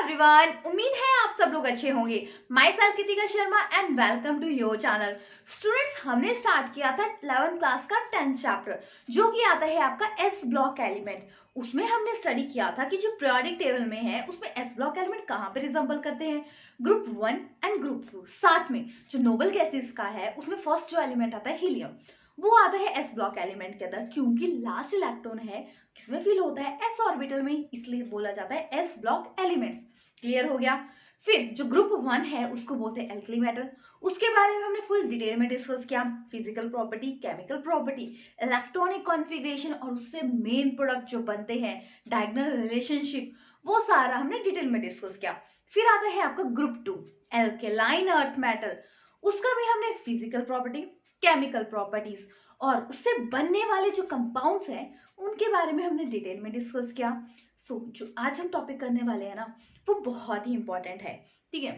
Everyone, उम्मीद है आप सब लोग अच्छे होंगे। Myself Kritika Sharma and welcome to your channel. Students, हमने स्टार्ट किया था 11th क्लास का 10th चैप्टर, जो कि आता है आपका एस ब्लॉक एलिमेंट। उसमें हमने स्टडी किया था कि जो पीरियोडिक टेबल में है उसमें एस ब्लॉक एलिमेंट कहाँ पे रिजेंबल करते हैं, ग्रुप 1 एंड ग्रुप 2। साथ में जो नोबल गैसेस का है उसमें फर्स्ट जो एलिमेंट आता है हीलियम, वो आता है एस ब्लॉक एलिमेंट के अंदर, क्योंकि लास्ट इलेक्ट्रॉन है किसमें फील होता है, एस ऑर्बिटल में, इसलिए बोला जाता है एस ब्लॉक एलिमेंट्स। क्लियर हो गया। फिर जो ग्रुप 1 है उसको बोलते हैं एल्कली मेटल। उसके बारे में हमने फुल डिटेल में डिस्कस किया, physical property, chemical property, electronic configuration और उससे मेन प्रोडक्ट जो बनते हैं, डायगोनल रिलेशनशिप, वो सारा हमने डिटेल में डिस्कस किया। फिर आता है आपका ग्रुप 2 एल्केलाइन अर्थ मेटल। उसका भी हमने फिजिकल प्रॉपर्टी, केमिकल प्रॉपर्टीज और उससे बनने वाले जो कंपाउंड्स हैं उनके बारे में हमने डिटेल में डिस्कस किया। जो आज हम टॉपिक करने वाले हैं ना, वो बहुत ही इंपॉर्टेंट है, ठीक है।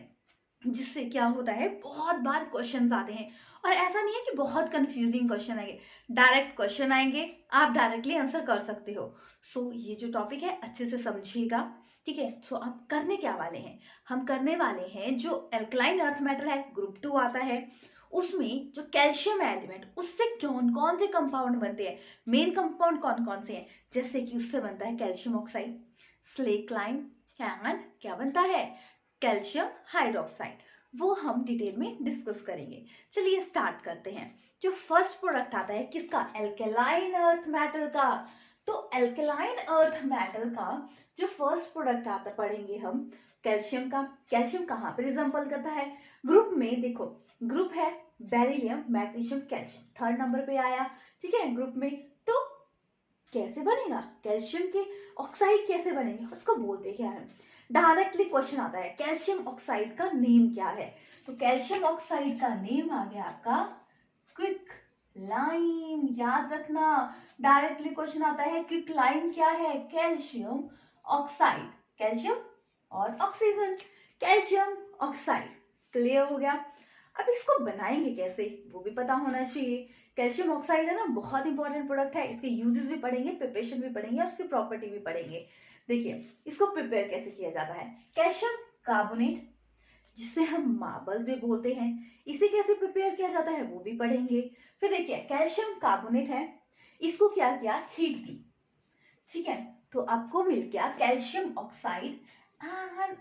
जिससे क्या होता है, बहुत बार क्वेश्चंस आते हैं और ऐसा नहीं है कि बहुत कंफ्यूजिंग क्वेश्चन आएंगे, डायरेक्ट क्वेश्चन आएंगे, आप डायरेक्टली आंसर कर सकते हो। ये जो टॉपिक है अच्छे से समझिएगा, ठीक है। आप करने क्या वाले हैं, हम करने वाले हैं जो एल्कलाइन अर्थ मेटल है, ग्रुप 2 आता है, उसमें जो कैल्शियम एलिमेंट, उससे कौन कौन से कंपाउंड बनते हैं, मेन कंपाउंड कौन कौन से हैं, जैसे कि उससे बनता है calcium oxide, slack lime, and क्या बनता है, कैल्शियम हाइड्रोक्साइड। वो हम डिटेल में डिस्कस करेंगे। चलिए स्टार्ट करते हैं। जो फर्स्ट प्रोडक्ट आता है किसका, एल्केलाइन अर्थ मेटल का। तो एल्केलाइन अर्थ मेटल का जो फर्स्ट प्रोडक्ट आता पढ़ेंगे हम कैल्शियम का। कैल्शियम कहाँ पे रिजेंबल करता है, ग्रुप में देखो, ग्रुप है beryllium, magnesium, calcium, third number पे आया, ठीक है, ग्रुप में। तो कैसे बनेगा कैल्शियम के ऑक्साइड, कैसे बनेंगे, उसको बोलते क्या है, डायरेक्टली क्वेश्चन आता है कैल्शियम ऑक्साइड का नेम क्या है। तो कैल्शियम ऑक्साइड का नेम आ गया आपका क्विक लाइम। याद रखना, डायरेक्टली क्वेश्चन आता है क्विक लाइम क्या है, कैल्शियम ऑक्साइड, कैल्शियम और ऑक्सीजन, कैल्शियम ऑक्साइड। क्लियर हो गया। अब इसको बनाएंगे कैसे वो भी पता होना चाहिए। कैल्शियम ऑक्साइड है ना, बहुत इंपॉर्टेंट प्रोडक्ट है, इसके यूजेस भी पढ़ेंगे, प्रिपरेशन भी पढ़ेंगे और उसकी प्रॉपर्टी भी पढ़ेंगे। देखिए इसको प्रिपेयर कैसे किया जाता है, कैल्शियम कार्बोनेट जिसे हम मार्बल भी बोलते हैं, इसे कैसे प्रिपेयर किया जाता है वो भी पढ़ेंगे। फिर देखिए कैल्शियम कार्बोनेट है, इसको क्या किया, हीट दी, ठीक है, तो आपको मिल गया calcium oxide and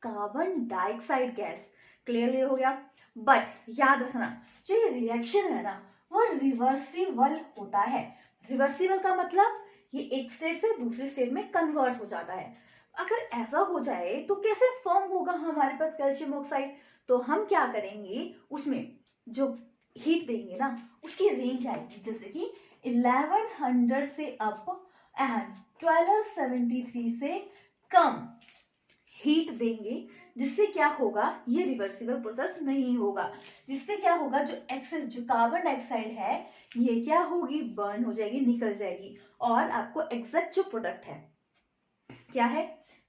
carbon dioxide gas. Clearly हो गया। बट याद रखना, जो ये रिएक्शन है ना, वो रिवर्सिबल होता है। रिवर्सिबल का मतलब ये एक स्टेट से दूसरी स्टेट में कन्वर्ट हो जाता है। अगर ऐसा हो जाए तो कैसे फॉर्म होगा हमारे पास कैल्शियम ऑक्साइड, तो हम क्या करेंगे, उसमें जो हीट देंगे ना उसकी रेंज आएगी, जैसे कि 1100 से अप एंड 1273 से कम हीट देंगे, जिससे क्या होगा, ये रिवर्सिबल प्रोसेस नहीं होगा। जिससे क्या होगा, जो एक्सेस जो कार्बन डाइऑक्साइड है ये क्या होगी, बर्न हो जाएगी, निकल जाएगी, और आपको एग्जैक्ट जो प्रोडक्ट है क्या है,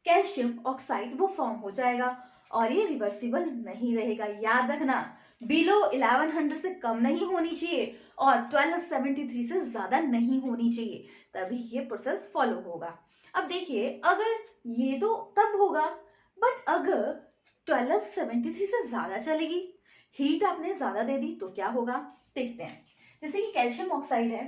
कैल्शियम ऑक्साइड, वो फॉर्म हो जाएगा और ये रिवर्सिबल नहीं रहेगा। याद रखना, बिलो 1100 से कम नहीं होनी चाहिए और 1273 से ज्यादा नहीं होनी चाहिए, तभी ये प्रोसेस फॉलो होगा। अब देखिए, अगर ये तो तब होगा, बट अगर 1273 से ज्यादा चलेगी, हीट आपने ज्यादा दे दी, तो क्या होगा, देखते हैं। जैसे कि कैल्शियम ऑक्साइड है,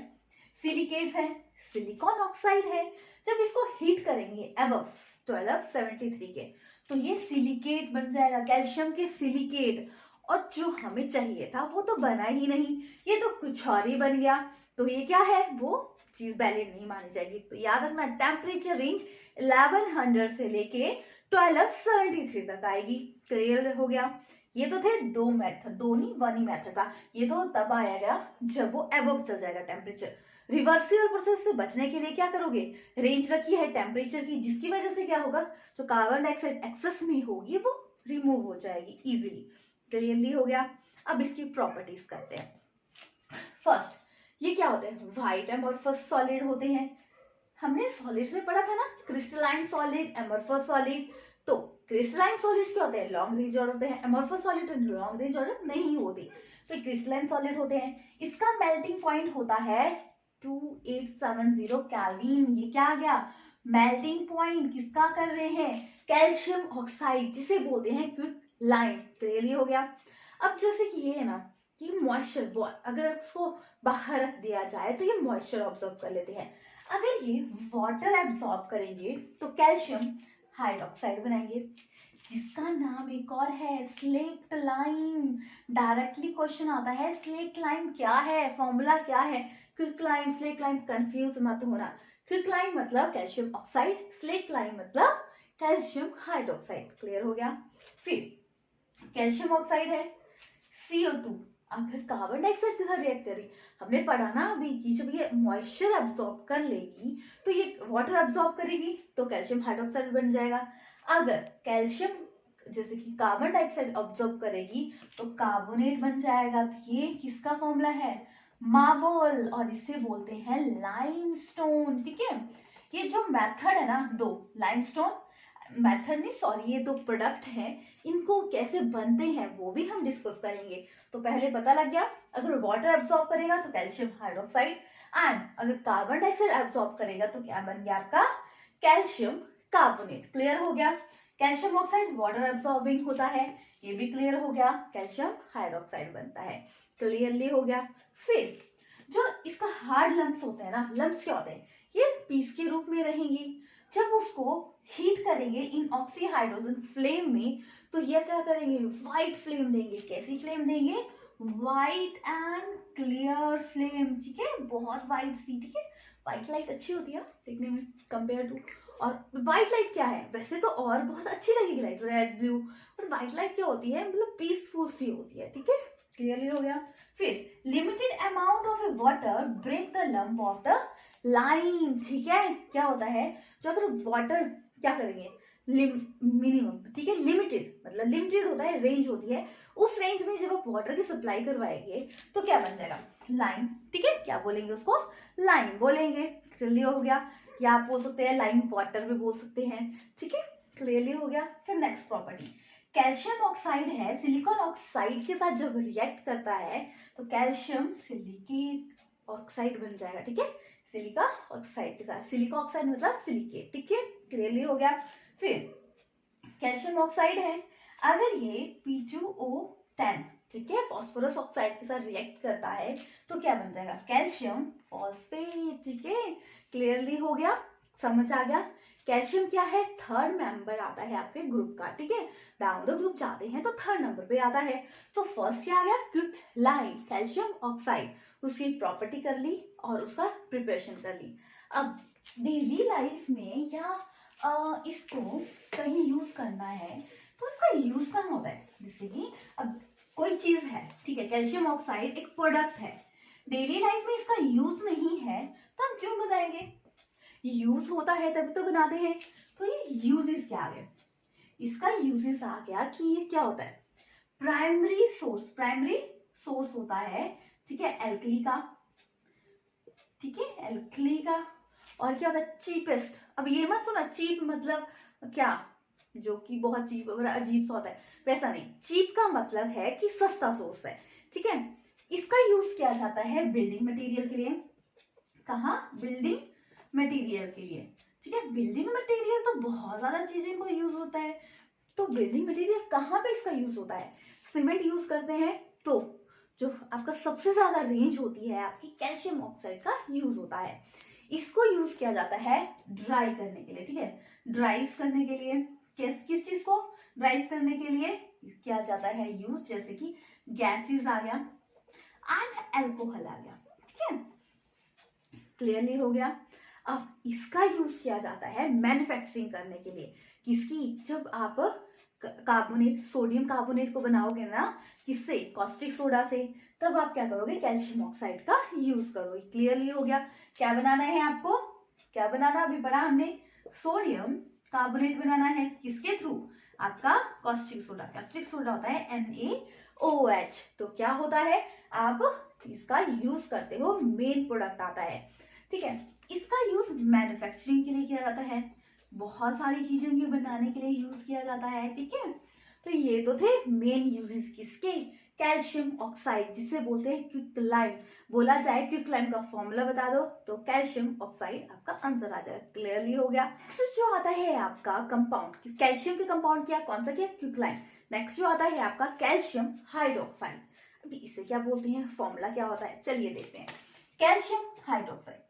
सिलिकेट्स है, सिलिकॉन ऑक्साइड है, जब इसको हीट करेंगे अबव 1273 के, तो ये सिलिकेट बन जाएगा, कैल्शियम के सिलिकेट। और जो हमें चाहिए था वो तो बना ही नहीं, ये तो कुछ और ही बन गया, तो ये क्या है, वो चीज वैलिड नहीं मानी जाएगी। तो याद रखना, टेम्परेचर रेंज 1100 से लेके 1273 तक आएगी। क्लियर हो गया। ये तो थे दो मेथड, दो नहीं वन ही मेथड था, ये तो तब आया गया जब वो अबव चल जाएगा टेम्परेचर। रिवर्सिबल प्रोसेस से बचने के लिए क्या करोगे, रेंज रखी है टेम्परेचर की, जिसकी वजह से क्या होगा, जो कार्बन डाइऑक्साइड एक्सेस में होगी वो रिमूव हो जाएगी इजीली। क्लियरली हो गया। अब इसकी प्रॉपर्टीज करते हैं। फर्स्ट, ये क्या होते हैं, व्हाइट एमोर्फस सॉलिड होते हैं। हमने सॉलिड्स में पढ़ा था ना, क्रिस्टलाइन सॉलिड, एमोर्फस सॉलिड। तो क्रिस्टलाइन सॉलिड्स क्या होते हैं, लॉन्ग रेंज ऑर्डर होते हैं, amorphous solid long range order नहीं होती। तो क्रिस्टलाइन सॉलिड होते हैं, इसका मेल्टिंग पॉइंट होता है 2870 केल्विन। ये क्या आ गया, मेल्टिंग पॉइंट किसका कर रहे हैं, कैल्शियम ऑक्साइड जिसे बोलते हैं क्विक लाइम, क्लियरली हो गया। अब जैसे कि ये है ना, ये मॉइस्चर, अगर इसको बाहर रख दिया जाए तो ये मॉइस्चर ऑब्जॉर्व कर लेते हैं। अगर ये वाटर एब्जॉर्ब करेंगे तो कैल्शियम हाइड्रोक्साइड बनाएंगे, जिसका नाम एक और है स्लेक्ट लाइम। डायरेक्टली क्वेश्चन आता है स्लेक्ट लाइम क्या है, फॉर्मूला क्या है। Quick lime, slaked lime confuse मत होना। क्विक लाइम मतलब कैल्शियम ऑक्साइड, स्लेक्ट लाइम मतलब कैल्शियम हाइड्रोक्साइड, क्लियर हो गया। फिर कैल्शियम ऑक्साइड है CO2, अगर कार्बन डाइऑक्साइड के साथ रिएक्ट करें, हमने पढ़ा ना अभी कि जब ये मॉइस्चर एब्जॉर्ब कर लेगी तो ये वाटर एब्जॉर्ब करेगी तो कैल्शियम हाइड्रोक्साइड बन जाएगा। अगर कैल्शियम जैसे कि कार्बन डाइऑक्साइड ऑब्जॉर्ब करेगी तो कार्बोनेट बन जाएगा। तो ये किसका फॉर्मूला है, मार्बल, और इसे बोलते हैं लाइमस्टोन, ठीक है। ये जो मेथड है ना, दो लाइमस्टोन मेथड नहीं, सॉरी, ये दो प्रोडक्ट हैं, इनको कैसे बनते हैं वो भी हम डिस्कस करेंगे। तो पहले पता लग गया, अगर वाटर एब्जॉर्ब करेगा तो कैल्शियम हाइड्रोक्साइड, एंड अगर कार्बन डाइऑक्साइड एब्जॉर्ब करेगा तो क्या बन गया आपका, कैल्शियम कार्बोनेट, क्लियर हो गया। कैल्शियम ऑक्साइड वाटर एब्जॉर्बिंग होता है, ये भी क्लियर हो गया। कैल्शियम हाइड्रोक्साइड बनता है, क्लियरली हो गया। फिर जो इसका हार्ड लम्प्स होते हैं ना, लम्प्स क्या होते हैं, ये पीस के रूप में रहेंगी। जब उसको हीट करेंगे इन ऑक्सी हाइड्रोजन फ्लेम में तो ये क्या करेंगे, व्हाइट फ्लेम देंगे। कैसी फ्लेम देंगे, व्हाइट एंड क्लियर फ्लेम, ठीक है, बहुत व्हाइट सी, ठीक है। व्हाइट लाइट अच्छी होती है देखने में कंपेयर टू, और व्हाइट लाइट क्या है, वैसे तो और बहुत अच्छी लगेगी लाइट, रेड ब्लू, और व्हाइट लाइट क्या होती है, मतलब पीसफुल सी होती है, ठीक है, क्लियरली हो गया। फिर limited amount of a water break the lump of the lime, ठीक है। क्या होता है, जो अगर वाटर क्या करेंगे, मिनिमम, ठीक है, लिमिटेड मतलब लिमिटेड होता है, रेंज होती है, उस रेंज में जब आप वाटर की सप्लाई करवाएंगे तो क्या बन जाएगा, लाइम, ठीक है। क्या बोलेंगे उसको, लाइम बोलेंगे, क्लियरली हो गया। या आप बोल सकते हैं लाइम वाटर भी बोल सकते हैं, ठीक है, क्लियरली हो गया। फिर नेक्स्ट प्रॉपर्टी, कैल्शियम ऑक्साइड है सिलिकॉन ऑक्साइड के साथ जब रिएक्ट करता है तो कैल्शियम सिलिकेट ऑक्साइड बन जाएगा, ठीक है, सिलिका ऑक्साइड के साथ, सिलिका ऑक्साइड मतलब सिलिकेट, ठीक है, क्लियरली हो गया। फिर कैल्शियम ऑक्साइड है, अगर ये P2O10, ठीक है, फास्फोरस ऑक्साइड के साथ रिएक्ट करता है तो क्या बन जाएगा, कैल्शियम फॉस्फेट, ठीक है, क्लियरली हो गया, समझ आ गया। कैल्शियम क्या है, थर्ड मेंबर आता है आपके ग्रुप का, ठीक है, डाउन द ग्रुप जाते हैं तो थर्ड नंबर पे आता है। तो फर्स्ट क्या आ गया, क्विक लाइम, कैल्शियम ऑक्साइड, उसकी प्रॉपर्टी कर ली और उसका प्रिपरेशन कर ली। अब डेली लाइफ में या इसको कहीं यूज करना है तो इसका यूज कहाँ होता है, जैसे कि अब कोई चीज है, ठीक है, कैल्शियम ऑक्साइड एक प्रोडक्ट है, डेली लाइफ में इसका यूज नहीं है तो हम क्यों बताएंगे, यूज होता है तभी तो बनाते हैं। तो ये यूजेस क्या आ गए, इसका यूजेस आ गया कि ये क्या होता है, प्राइमरी सोर्स होता है, ठीक है, एल्कली का, ठीक है, एल्कली का। और क्या होता है, चीपेस्ट। अब ये मत सुना चीप मतलब क्या, जो कि बहुत चीप और अजीब सा होता है, वैसा नहीं। चीप का मतलब है कि सस्ता सोर्स है, ठीक है। इसका यूज किया जाता है बिल्डिंग मटेरियल के लिए, कहाँ, बिल्डिंग मटेरियल के लिए, ठीक है। बिल्डिंग मटेरियल तो बहुत ज्यादा चीजें को यूज होता है, तो बिल्डिंग मटेरियल कहाँ पे इसका यूज होता है, सीमेंट यूज करते हैं तो जो आपका सबसे ज्यादा रेंज होती है आपकी कैल्शियम ऑक्साइड का यूज होता है। इसको यूज किया जाता है ड्राई करने के लिए, ठीक है, ड्राइज करने के लिए, किस चीज को ड्राइज करने के लिए किया जाता है यूज, जैसे कि गैसेस आ गया एंड अल्कोहल आ गया, ठीक है, क्लियरली हो गया। अब इसका यूज किया जाता है मैन्युफैक्चरिंग करने के लिए, किसकी, जब आप कार्बोनेट, सोडियम कार्बोनेट को बनाओगे ना, किससे, कॉस्टिक सोडा से, तब आप क्या करोगे, कैल्शियम ऑक्साइड का यूज करोगे, क्लियरली हो गया। क्या बनाना है आपको, क्या बनाना, अभी पढ़ा हमने, सोडियम कार्बोनेट बनाना है, किसके थ्रू, आपका कॉस्टिक सोडा होता है NaOH। तो क्या होता है, आप इसका यूज करते हो, मेन प्रोडक्ट आता है, ठीक है। इसका यूज मैन्युफैक्चरिंग के लिए किया जाता है, बहुत सारी चीजों के बनाने के लिए यूज किया जाता है, ठीक है। तो ये तो थे मेन यूजेस किसके, कैल्शियम ऑक्साइड, जिसे बोलते हैं क्विकलाइम। बोला जाए क्विकलाइम का फॉर्मूला बता दो तो कैल्शियम ऑक्साइड आपका आंसर आ जाएगा। क्लियरली हो गया। नेक्स्ट जो आता है आपका कंपाउंड, कैल्शियम के कंपाउंड क्या, कौन सा क्या, क्विकलाइम। नेक्स्ट जो आता है आपका कैल्शियम हाइड्रोक्साइड। अभी इसे क्या बोलते हैं, फॉर्मूला क्या होता है, चलिए देखते हैं। Calcium hydroxide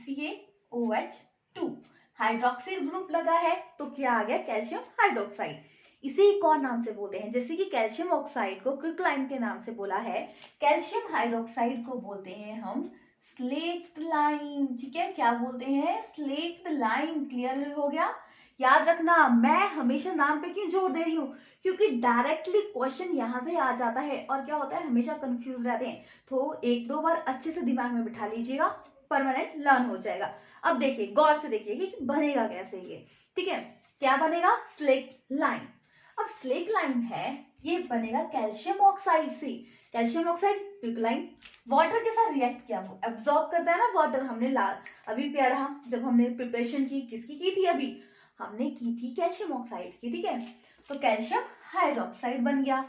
CaOH2, hydroxyl group लगा है तो क्या आ गया, कैल्शियम हाइड्रोक्साइड। इसे एक और नाम से बोलते हैं, जैसे कि कैल्शियम ऑक्साइड को क्विकलाइम के नाम से बोला है, कैल्शियम हाइड्रोक्साइड को बोलते हैं हम स्लेक्ट लाइम। ठीक है, क्या बोलते हैं, स्लेक्ट लाइम। क्लियर हो गया। याद रखना, मैं हमेशा नाम पे क्यों जोर दे रही हूँ, क्योंकि डायरेक्टली क्वेश्चन यहाँ से आ जाता है और क्या होता है, हमेशा कंफ्यूज रहते हैं। तो एक दो बार अच्छे से दिमाग में बिठा लीजिएगा, परमानेंट लर्न हो जाएगा। अब देखिए, गौर से देखिए कि बनेगा कैसे ये। ठीक है, क्या बनेगा, स्लेक्ट लाइम। अब स्लेक्ट लाइम है, ये बनेगा कैल्शियम ऑक्साइड से। कैल्शियम ऑक्साइड क्विकलाइम, वाटर के साथ रिएक्ट किया, वो एब्जॉर्ब करता है ना वाटर। हमने अभी पढ़ा, जब हमने प्रिपरेशन की, किसकी की थी, अभी हमने की थी कैल्शियम ऑक्साइड की। ठीक है, तो कैल्शियम हाइड्रोक्साइड बन गया।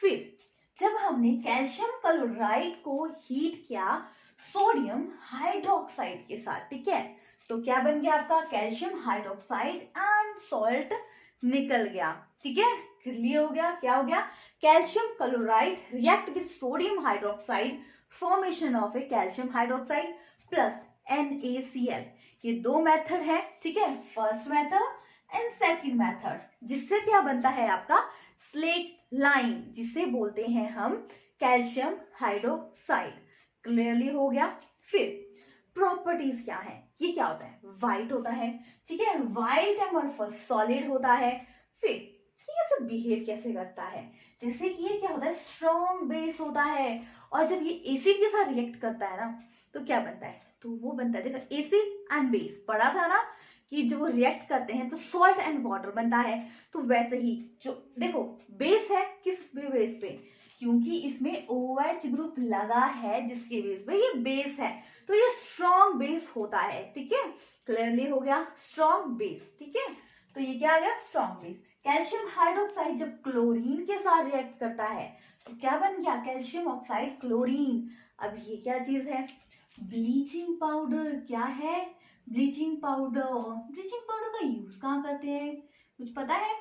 फिर जब हमने कैल्शियम क्लोराइड को हीट किया सोडियम हाइड्रोक्साइड के साथ, ठीक है, तो क्या बन गया आपका, कैल्शियम हाइड्रोक्साइड एंड सॉल्ट निकल गया। ठीक है, क्लियर हो गया। क्या हो गया, calcium chloride react with sodium hydroxide, formation of A calcium hydroxide plus NaCl। ये दो मेथड है। ठीक है, first method and second method, जिससे क्या बनता है आपका स्लेक्ट लाइम, जिसे बोलते हैं हम कैल्शियम हाइड्रोक्साइड। क्लियरली हो गया। फिर प्रॉपर्टीज क्या है, ये क्या होता है, व्हाइट होता है। ठीक है, व्हाइट एमोर्फस सॉलिड होता है। फिर ये सब बिहेव कैसे करता है, जैसे कि ये क्या होता है, स्ट्रॉन्ग बेस होता है। और जब ये एसिड के साथ रिएक्ट करता है ना, तो क्या बनता है, तो वो बनता है, देखो एसिड एंड बेस पढ़ा था ना, कि जब वो रिएक्ट करते हैं तो सॉल्ट एंड वाटर बनता है। तो वैसे ही जो देखो बेस है, किस बेस पे, क्योंकि इसमें OH ग्रुप लगा है, जिसके बेस पे ये बेस है, तो ये स्ट्रॉन्ग बेस होता है। ठीक है, क्लियरली हो गया, स्ट्रॉन्ग बेस। ठीक है, तो ये क्या आ गया, स्ट्रॉन्ग बेस। कैल्शियम हाइड्रोक्साइड जब क्लोरीन के साथ रिएक्ट करता है तो क्या बन गया, कैल्शियम ऑक्साइड क्लोरीन। अब ये क्या चीज है, ब्लीचिंग पाउडर। क्या है, ब्लीचिंग पाउडर। ब्लीचिंग पाउडर का यूज कहाँ करते हैं, कुछ पता है,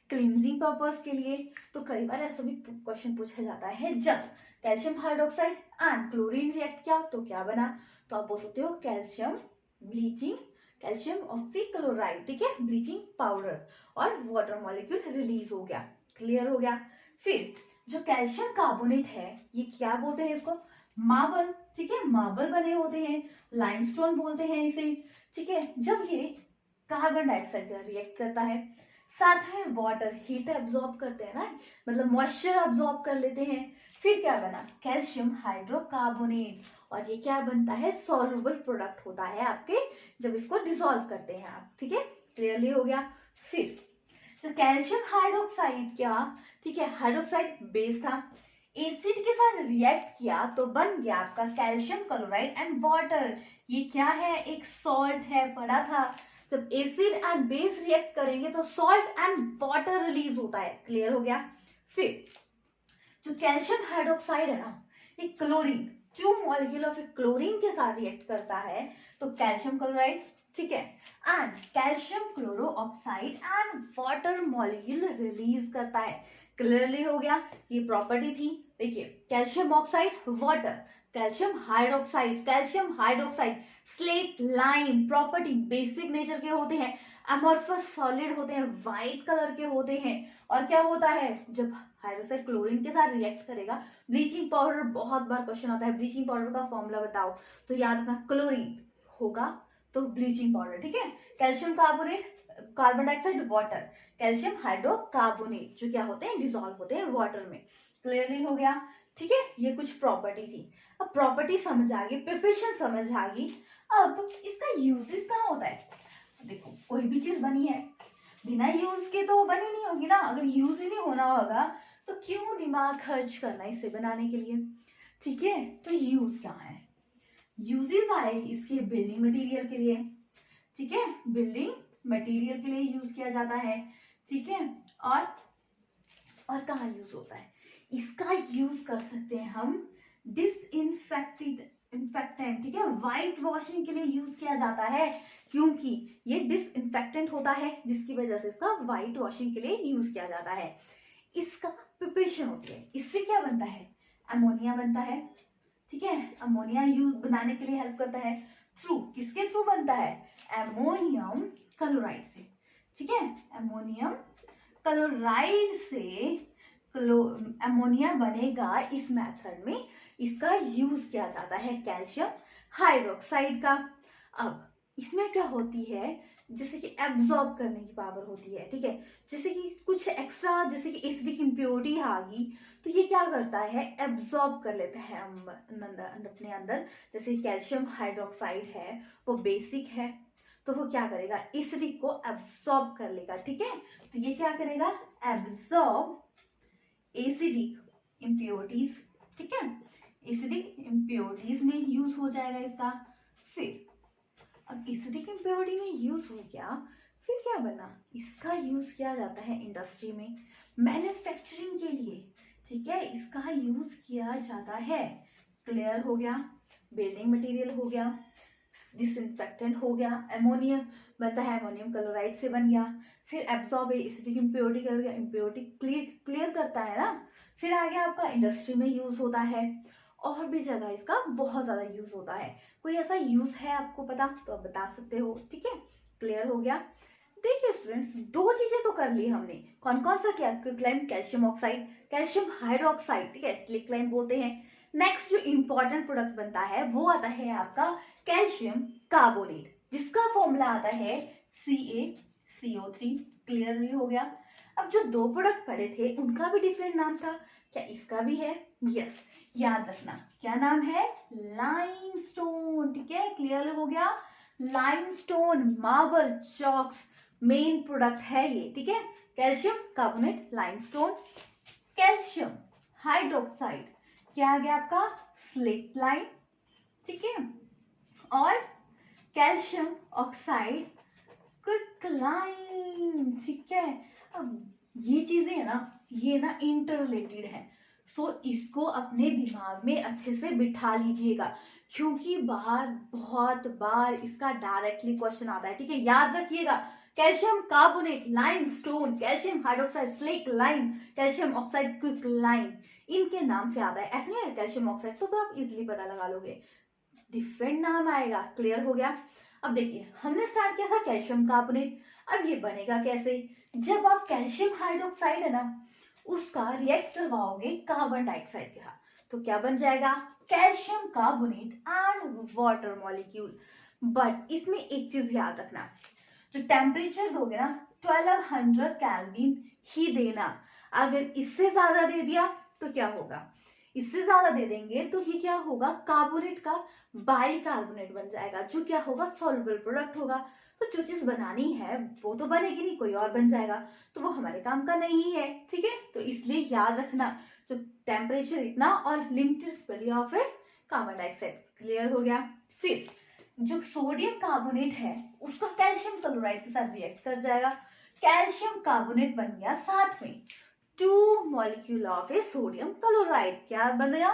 क्लींजिंग पर्पस के लिए। तो कई बार ऐसा भी क्वेश्चन पूछा जाता है, जब calcium hydroxide and chlorine react किया तो क्या बना, तो आप बोल सकते हो कैल्शियम ब्लीचिंग, कैल्शियम ऑक्सीक्लोराइड। ठीक है, ब्लीचिंग पाउडर, और वाटर मॉलिक्यूल रिलीज हो गया। क्लियर हो गया। फिर जो कैल्शियम कार्बोनेट है, ये क्या बोलते हैं इसको, मार्बल। ठीक है, मार्बल बने होते हैं, लाइमस्टोन बोलते हैं इसे। ठीक है, जब ये कार्बन डाइऑक्साइड का रिएक्ट करता है, साथ में वाटर हीट एब्जॉर्ब करते हैं ना, मतलब मॉइस्चर एब्जॉर्ब कर लेते हैं। फिर क्या बना, कैल्शियम हाइड्रोकार्बोनेट। और ये क्या बनता है, सॉल्युबल प्रोडक्ट होता है आपके, जब इसको डिसॉल्व करते हैं आप। ठीक है, क्लियरली हो गया। फिर जो कैल्शियम हाइड्रोक्साइड क्या, ठीक है, हाइड्रोक्साइड बेस था, एसिड के साथ रिएक्ट किया तो बन गया आपका कैल्शियम क्लोराइड एंड वाटर। ये क्या है, एक सॉल्ट है, पढ़ा था। जब एसिड एंड बेस रिएक्ट करेंगे तो सॉल्ट एंड वाटर रिलीज होता है। क्लियर हो गया। फिर जो कैल्शियम हाइड्रोक्साइड है ना, ये chlorine, two molecule of chlorine के साथ रिएक्ट करता है तो कैल्शियम क्लोराइड, ठीक है, and calcium chloro oxide and water molecule release करता है। क्लियरली हो गया, ये प्रॉपर्टी थी। देखिए, calcium oxide water, calcium hydroxide slate lime, property basic nature के होते हैं, अमोर्फस सॉलिड होते हैं, व्हाइट कलर के होते हैं। और क्या होता है, जब हाइड्रोक्साइड क्लोरीन के साथ रिएक्ट करेगा, ब्लीचिंग पाउडर, बहुत बार क्वेश्चन आता है ब्लीचिंग पाउडर का फॉर्मूला बताओ, तो याद रखना क्लोरीन होगा तो ब्लीचिंग पाउडर। ठीक है, calcium carbonate, carbon dioxide water, calcium hydrocarbonate, जो क्या होते हैं, डिसॉल्व होते हैं वाटर में। क्लियरली हो गया। ठीक है, ये कुछ प्रॉपर्टी थी। अब प्रॉपर्टी समझ आ गई, प्रिपरेशन समझ आ गई। अब इसका यूजेस कहाँ होता है, देखो कोई भी चीज बनी है बिना यूज के तो बनी नहीं होगी ना, अगर यूज ही नहीं होना होगा तो क्यों दिमाग खर्च करना इसे बनाने के लिए। ठीक है, तो यूज क्या है, यूजेस आए इसके बिल्डिंग मटेरियल के लिए। ठीक है, बिल्डिंग मटेरियल के लिए यूज किया जाता है। ठीक है, और कहाँ यूज होता है, इसका यूज कर सकते हैं हम इन्फेक्टेंट, ठीक है, व्हाइट वॉशिंग के लिए यूज किया जाता है, क्योंकि ये डिसइंफेक्टेंट होता है जिसकी वजह से इसका व्हाइट वॉशिंग के लिए यूज किया जाता है। इसका प्रिपरेशन होती है, इससे क्या बनता है, अमोनिया बनता है, ठीक है, अमोनिया यूज बनाने के लिए हेल्प करता है, थ्रू किसके थ्रू बनता है, अमोनियम क्लोराइड से, ठीक है, अमोनियम क्लोराइड से अमोनिया बनेगा। इस मेथड में इसका यूज किया जाता है कैल्शियम हाइड्रोक्साइड का। अब इसमें क्या होती है, जैसे कि एब्जॉर्ब करने की पावर होती है, ठीक है, जैसे कि कुछ एक्स्ट्रा, जैसे कि एसिडिक इम्प्योरिटी आ गई तो ये क्या करता है, एब्जॉर्ब कर लेता है अपने अंदर। जैसे कैल्शियम हाइड्रोक्साइड है वो बेसिक है, तो वो क्या करेगा, एसिडिक को एब्जॉर्ब कर लेगा, ठीक है, तो ये क्या करेगा, एब्जॉर्ब एसिडिक इम्प्योरिटीज, ठीक है, एसिडिक इम्प्योरिटीज में यूज हो जाएगा इसका। फिर अब एसिडिक इम्प्योरिटी में यूज हो गया, फिर क्या बना, इसका यूज किया जाता है इंडस्ट्री में मैन्युफैक्चरिंग के लिए, ठीक है, इसका यूज किया जाता है। क्लियर हो गया, बिल्डिंग मटेरियल हो गया, डिसइंफेक्टेंट हो गया, अमोनियम बनता है, अमोनियम क्लोराइड से बन गया, फिर एब्जॉर्ब एसिडिक इम्प्योरिटी कर गया, इम्प्योरिटी क्लियर करता है ना, फिर आ गया आपका इंडस्ट्री में यूज होता है, और भी जगह इसका बहुत ज्यादा यूज होता है। कोई ऐसा यूज है आपको पता तो आप बता सकते हो, ठीक है, क्लियर हो गया। देखिए स्टूडेंट्स, दो चीजें तो कर ली हमने, कौन कौन सा, क्या, quicklime calcium oxide, calcium hydroxide, ठीक है, क्विकलाइम बोलते हैं। नेक्स्ट जो इंपॉर्टेंट प्रोडक्ट बनता है वो आता है आपका कैल्शियम कार्बोनेट, जिसका फॉर्मूला आता है CaCO3। क्लियर नहीं हो गया। अब जो दो प्रोडक्ट पड़े थे उनका भी डिफरेंट नाम था, क्या इसका भी है, यस, याद रखना क्या नाम है, लाइमस्टोन, ठीक है, क्लियर हो गया, limestone, marble, chalks main product है ये, ठीक है, calcium carbonate, limestone. Calcium hydroxide क्या आ गया आपका, स्लेट लाइम, ठीक है, और कैल्शियम ऑक्साइड क्विकलाइम, ठीक है। अब ये चीजें है ना, ये ना इंटर रिलेटेड है, सो इसको अपने दिमाग में अच्छे से बिठा लीजिएगा, क्योंकि बहुत बार इसका डायरेक्टली क्वेश्चन आता है, ठीक है, याद रखिएगा, calcium carbonate, lime stone, calcium hydroxide, slate lime, calcium oxide quicklime, इनके नाम से आता है, ऐसे नहीं है कैल्शियम ऑक्साइड तो आप इजिली पता लगा लोगे, डिफरेंट नाम आएगा। क्लियर हो गया। अब देखिए हमने स्टार्ट किया था कैल्शियम कार्बोनेट, अब ये बनेगा कैसे, जब आप कैल्शियम हाइड्रोक्साइड है ना उसका रिएक्ट करवाओगे कार्बन डाइऑक्साइड के साथ, तो क्या बन जाएगा, calcium carbonate and water molecule. But इसमें एक चीज याद रखना, जो टेम्परेचर दोगे ना 1200 केल्विन ही देना, अगर इससे ज्यादा दे दिया तो क्या होगा, इससे ज्यादा दे देंगे तो ये क्या होगा, कार्बोनेट का बाइकार्बोनेट बन जाएगा, जो क्या होगा, सॉल्युबल प्रोडक्ट होगा। तो जो चीज बनानी है वो तो बनेगी नहीं, कोई और बन जाएगा, तो वो हमारे काम का नहीं है, ठीक है, तो इसलिए याद रखना जो टेम्परेचर इतना और limited spelling of carbon dioxide. Clear हो गया। फिर जो सोडियम कार्बोनेट है उसका कैल्शियम क्लोराइड के साथ रिएक्ट कर जाएगा, कैल्शियम कार्बोनेट बन गया, साथ में 2 molecule of A sodium chloride, क्या बन गया,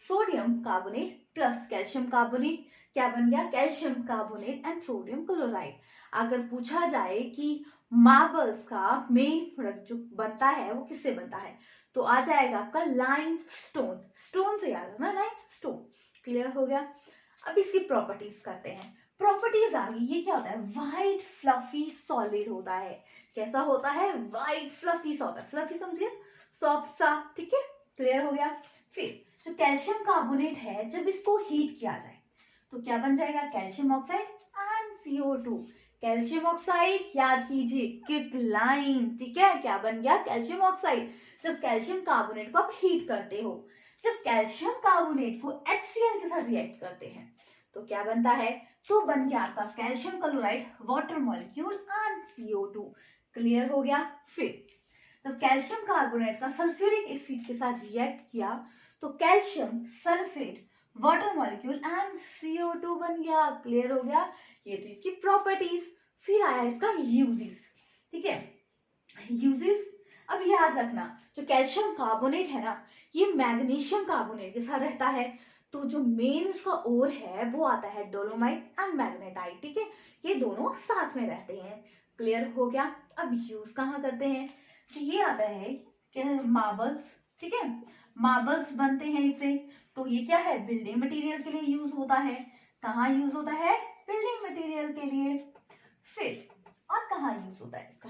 sodium carbonate plus calcium carbonate, क्या बन गया, calcium carbonate and sodium chloride. अगर पूछा जाए कि मार्बल्स का मेन प्रोडक्ट जो बनता है वो किससे बनता है, तो आ जाएगा आपका लाइम स्टोन, स्टोन से याद रखना, लाइम स्टोन। क्लियर हो गया। अब इसकी प्रॉपर्टीज करते हैं, प्रॉपर्टीज आ गई, ये क्या होता है, व्हाइट फ्लफी सॉलिड होता है, कैसा होता है, व्हाइट फ्लफी सा होता है, फ्लफी समझिए सॉफ्ट सा, ठीक है, क्लियर हो गया। फिर जो कैल्शियम कार्बोनेट है जब इसको हीट किया जाए तो क्या बन जाएगा, calcium oxide and CO2, calcium oxide याद कीजिए क्विकलाइम, ठीक है, क्या बन गया, कैल्शियम ऑक्साइड। जब कैल्शियम कार्बोनेट को आप हीट करते हो, जब कैल्शियम कार्बोनेट को HCl के साथ रिएक्ट करते हैं तो क्या बनता है, तो बन गया आपका calcium chloride, water molecule and CO2। Clear हो गया। फिर जब कैल्शियम कार्बोनेट का सल्फ्यूरिक एसिड के साथ रिएक्ट किया तो calcium sulphate, water molecule and CO2 बन गया। क्लियर हो गया। ये तो इसकी प्रॉपर्टीज। फिर आया इसका यूजेस, ठीक है, यूजेस अब याद रखना, जो कैल्शियम कार्बोनेट है ना, ये मैग्नीशियम कार्बोनेट के साथ रहता है। तो जो मेन उसका ओर है वो आता है डोलोमाइट एंड मैग्नेटाइट, ठीक है, ये दोनों साथ में रहते हैं। क्लियर हो गया। अब यूज कहाँ करते हैं, तो ये आता है मार्बल्स, ठीक है, मार्बल्स बनते हैं इससे। तो ये क्या है, बिल्डिंग मटेरियल के लिए यूज होता है। कहाँ यूज होता है, बिल्डिंग मटेरियल के लिए। फिर और कहाँ यूज होता है इसका,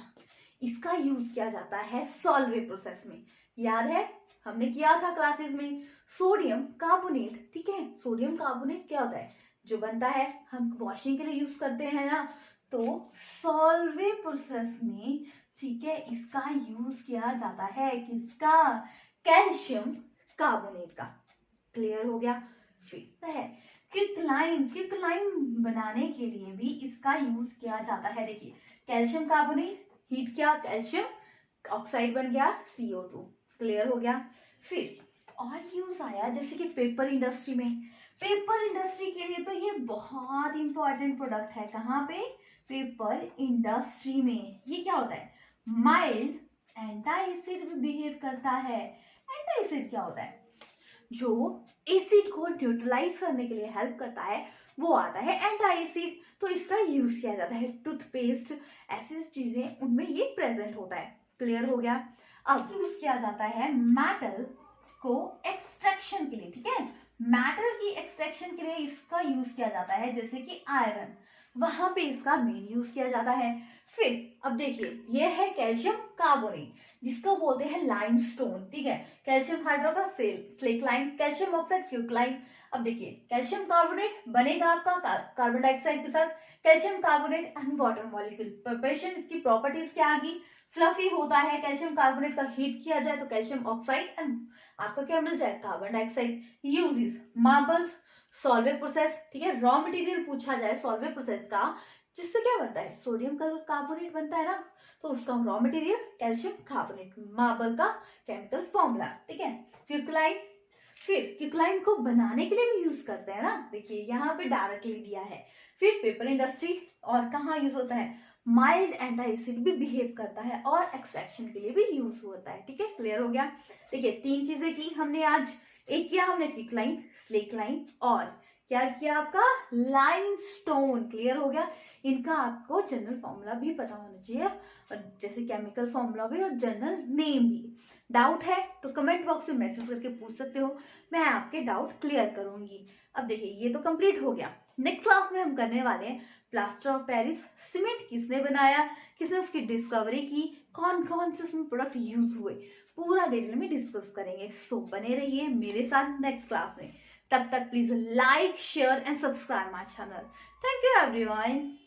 इसका यूज किया जाता है सॉल्वे प्रोसेस में। याद है हमने किया था क्लासेस में, सोडियम कार्बोनेट, ठीक है, सोडियम कार्बोनेट क्या होता है, जो बनता है हम वॉशिंग के लिए यूज करते हैं ना, तो सॉल्वे प्रोसेस में, ठीक है, इसका यूज किया जाता है, किसका, कैल्शियम कार्बोनेट का। क्लियर हो गया। फिर है क्विकलाइन, क्विकलाइन बनाने के लिए भी इसका यूज किया जाता है। देखिए कैल्शियम कार्बोनेट हीट किया, कैल्शियम ऑक्साइड बन गया CO2। क्लियर हो गया। फिर और यूज आया जैसे कि पेपर इंडस्ट्री में, पेपर इंडस्ट्री के लिए तो ये बहुत इंपॉर्टेंट प्रोडक्ट है। कहाँ पे, पेपर इंडस्ट्री में। ये क्या होता है, माइल्ड एंटी एसिड बिहेव करता है। एंटी एसिड क्या होता है, जो एसिड को न्यूट्रलाइज करने के लिए हेल्प करता है, वो आता है एंटी एसिड। तो इसका यूज किया जाता है टूथपेस्ट, ऐसी चीजें उनमें ये प्रेजेंट होता है। क्लियर हो गया। अब यूज किया जाता है मेटल को एक्सट्रैक्शन के लिए, ठीक है, मेटल की एक्सट्रैक्शन के लिए इसका यूज किया जाता है, जैसे कि आयरन, वहां पे इसका मेन यूज किया जाता है। फिर अब देखिए ये है कैल्शियम कार्बोनेट, जिसको बोलते हैं लाइमस्टोन, ठीक है, कैल्शियम हाइड्रोक्साइड स्लेक्लाइन, कैल्शियम ऑक्साइड क्यूक्लाइन। अब देखिए कैल्शियम कार्बोनेट बनेगा आपका कार्बन डाइऑक्साइड के साथ, calcium carbonate and water molecule preparation, इसकी प्रॉपर्टीज क्या आ गई, फ्लफी होता है। कैल्शियम कार्बोनेट का हीट किया जाए तो कैल्शियम ऑक्साइड एंड आपका क्या मिल जाए, carbon dioxide. Uses marbles, Solvay process, ठीक है, रॉ मटेरियल पूछा जाए सॉल्वे प्रोसेस का, जिससे क्या बनता है, सोडियम कार्बोनेट बनता है ना, तो उसका raw material calcium carbonate, marble का केमिकल फॉर्मूला, ठीक है, क्विकलाइन। फिर क्विकलाइन को बनाने के लिए भी यूज करते हैं ना, देखिए यहाँ पे डायरेक्टली दिया है। फिर पेपर इंडस्ट्री, और कहाँ यूज होता है, माइल्ड एंटी एसिड भी बिहेव करता है और एक्सट्रैक्शन के लिए भी यूज होता है, ठीक है। क्लियर हो गया। देखिए 3 चीजें की हमने आज, एक किया हमने क्विकलाइन, स्लेक्लाइन, और क्या किया आपका लाइमस्टोन। क्लियर हो गया। इनका आपको जनरल फॉर्मूला भी पता होना चाहिए, और जैसे केमिकल फॉर्मूला भी और जनरल नेम भी। डाउट है तो कमेंट बॉक्स में मैसेज करके पूछ सकते हो, मैं आपके डाउट क्लियर करूंगी। अब देखिए ये तो कंप्लीट हो गया। नेक्स्ट क्लास में हम करने वाले हैं प्लास्टर ऑफ पेरिस, सीमेंट किसने बनाया, किसने उसकी डिस्कवरी की, कौन कौन से उसमें प्रोडक्ट यूज हुए, पूरा डिटेल में डिस्कस करेंगे। सो बने रहिए मेरे साथ नेक्स्ट क्लास में। तब तक please like share and subscribe my channel. Thank you everyone.